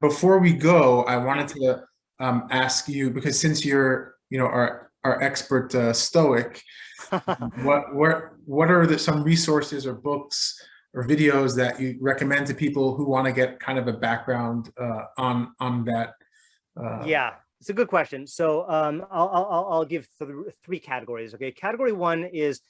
before we go, I wanted to ask you, because since you're, our expert Stoic, what are some resources or books or videos that you recommend to people who want to get kind of a background on that? Yeah, it's a good question. So I'll give three categories. Okay, category one is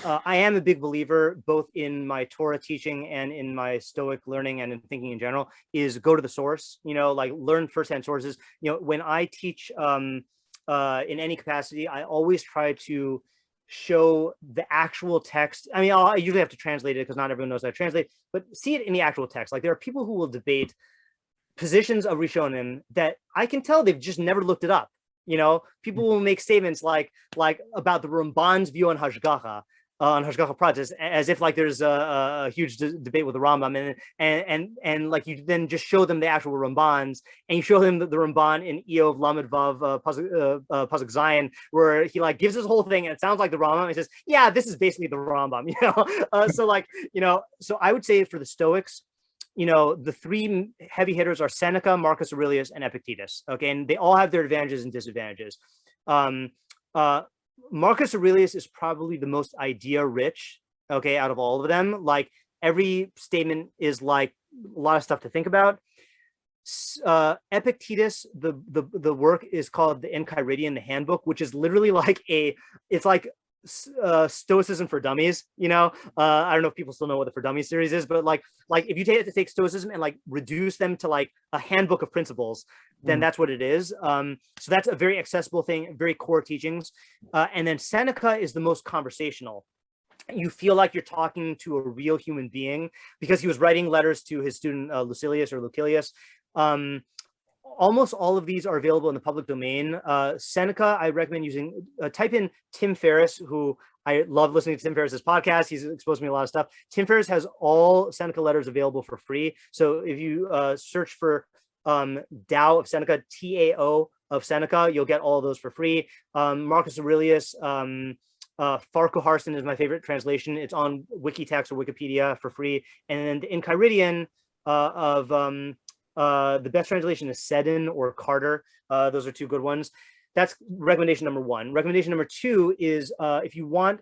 I am a big believer, both in my Torah teaching and in my Stoic learning and in thinking in general, is go to the source. Like learn firsthand sources. When I teach in any capacity, I always try to show the actual text. I mean, I usually have to translate it because not everyone knows how to translate, but see it in the actual text. Like there are people who will debate positions of Rishonim that I can tell they've just never looked it up. People will make statements like about the Ramban's view on Hashgacha process, as if like there's a huge debate with the Rambam, and like you then just show them the actual Rambans, and you show them the Ramban in Eov Lamed Vav Pasuk Zion, where he like gives this whole thing, and it sounds like the Rambam. He says, "Yeah, this is basically the Rambam," So I would say for the Stoics, the three heavy hitters are Seneca, Marcus Aurelius, and Epictetus. Okay, and they all have their advantages and disadvantages. Marcus Aurelius is probably the most idea rich, okay, out of all of them. Like every statement is like a lot of stuff to think about. Epictetus, the work is called the Enchiridion, the handbook, which is literally like it's like Stoicism for dummies. I don't know if people still know what the For Dummies series is, but like if you take Stoicism and like reduce them to like a handbook of principles, then that's what it is. So that's a very accessible thing, very core teachings. And then Seneca is the most conversational. You feel like you're talking to a real human being because he was writing letters to his student Lucilius or Lucilius. Almost all of these are available in the public domain. Seneca, I recommend using, type in Tim Ferriss, who I love listening to Tim Ferriss's podcast. He's exposed me to a lot of stuff. Tim Ferriss has all Seneca letters available for free. So if you search for Tao of Seneca, Tao of Seneca, you'll get all of those for free. Marcus Aurelius, Farquharson is my favorite translation. It's on Wikitext or Wikipedia for free. And then the Enchiridion of the best translation is Seddon or Carter. Those are two good ones. That's recommendation number one. Recommendation number two is if you want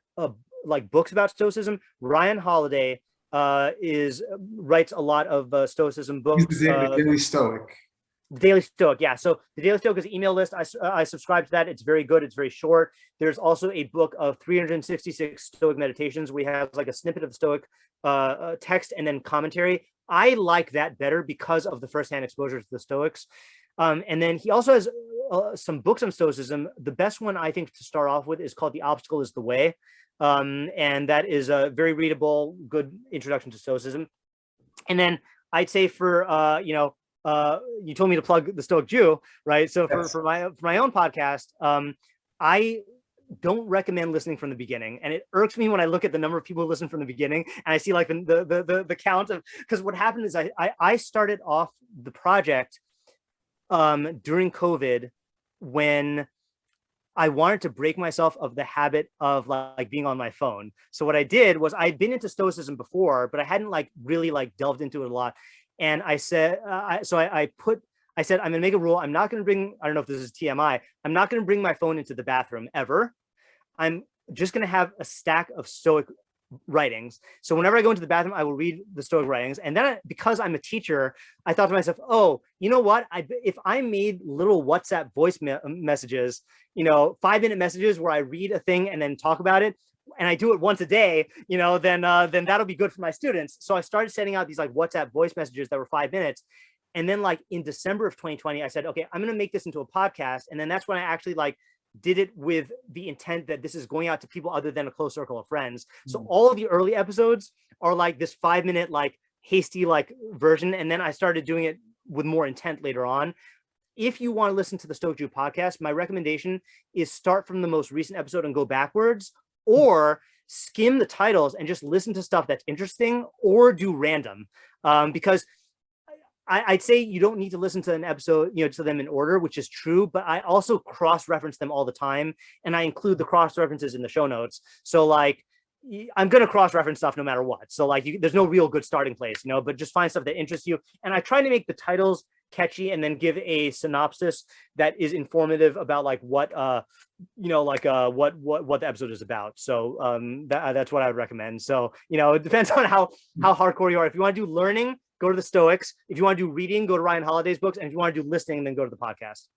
like books about Stoicism, Ryan Holiday writes a lot of Stoicism books. He's the Daily Stoic. The Daily Stoic, yeah. So the Daily Stoic is an email list. I subscribe to that. It's very good. It's very short. There's also a book of 366 Stoic meditations. We have like a snippet of the Stoic text and then commentary. I like that better because of the firsthand exposure to the Stoics. And then he also has some books on Stoicism. The best one I think to start off with is called The Obstacle is the Way. And that is a very readable, good introduction to Stoicism. And then I'd say for, you told me to plug the Stoic Jew, right? So for my own podcast, I don't recommend listening from the beginning, and it irks me when I look at the number of people who listen from the beginning, and I see like the count of, because what happened is I started off the project during COVID when I wanted to break myself of the habit of like being on my phone. So what I did was I'd been into Stoicism before, but I hadn't like really like delved into it a lot. And I said, I said, I'm going to make a rule. I'm not going to bring, I don't know if this is TMI. I'm not going to bring my phone into the bathroom ever. I'm just going to have a stack of Stoic writings. So whenever I go into the bathroom, I will read the Stoic writings. And then because I'm a teacher, I thought to myself, oh, you know what? If I made little WhatsApp voice messages, 5-minute messages where I read a thing and then talk about it, and I do it once a day, then that'll be good for my students. So I started sending out these like WhatsApp voice messages that were 5 minutes. And then like in December of 2020, I said, okay, I'm going to make this into a podcast. And then that's when I actually like did it with the intent that this is going out to people other than a close circle of friends. So all of the early episodes are like this 5-minute, like hasty, like version. And then I started doing it with more intent later on. If you want to listen to the Stoic Jew podcast, my recommendation is start from the most recent episode and go backwards, or skim the titles and just listen to stuff that's interesting, or do random. Because I'd say you don't need to listen to an episode, to them in order, which is true, but I also cross-reference them all the time. And I include the cross-references in the show notes. So like, I'm going to cross-reference stuff no matter what. So like, there's no real good starting place, but just find stuff that interests you. And I try to make the titles catchy and then give a synopsis that is informative about like what the episode is about. So that's what I would recommend. So, it depends on how hardcore you are. If you want to do learning, go to the Stoics. If you want to do reading, go to Ryan Holiday's books. And if you want to do listening, then go to the podcast.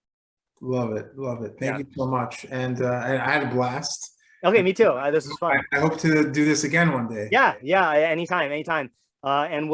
Love it. Thank you so much. And I had a blast. Okay, me too. This is fun. I hope to do this again one day. Yeah, anytime. And we'll